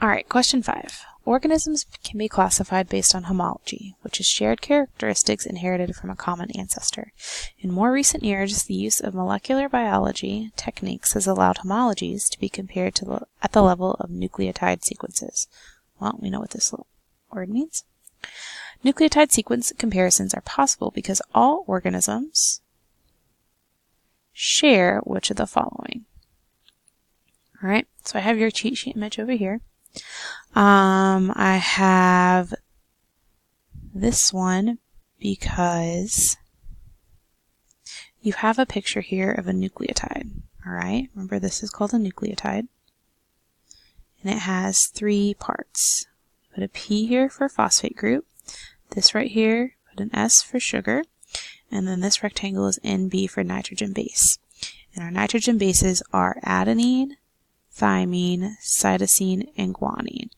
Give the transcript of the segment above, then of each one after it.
All right, question 5. Organisms can be classified based on homology, which is shared characteristics inherited from a common ancestor. In more recent years, the use of molecular biology techniques has allowed homologies to be compared to at the level of nucleotide sequences. Well, we know what this word means. Nucleotide sequence comparisons are possible because all organisms share which of the following. All right, so I have your cheat sheet image over here. I have this one because you have a picture here of a nucleotide. All right, remember this is called a nucleotide, and it has 3 parts. Put a P here for phosphate group, this right here, put an S for sugar, and then this rectangle is NB for nitrogen base. And our nitrogen bases are adenine, thymine, cytosine, and guanine.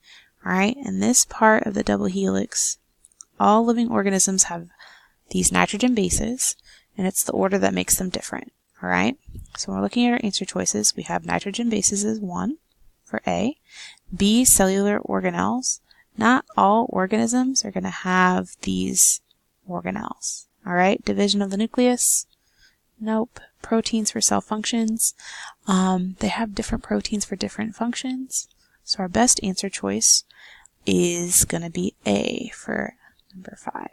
All right, and this part of the double helix, all living organisms have these nitrogen bases, and it's the order that makes them different. All right, so when we're looking at our answer choices, we have nitrogen bases as 1 for A, B, cellular organelles. Not all organisms are going to have these organelles. All right, division of the nucleus. Nope. Proteins for cell functions. They have different proteins for different functions. So our best answer choice is going to be A for number 5.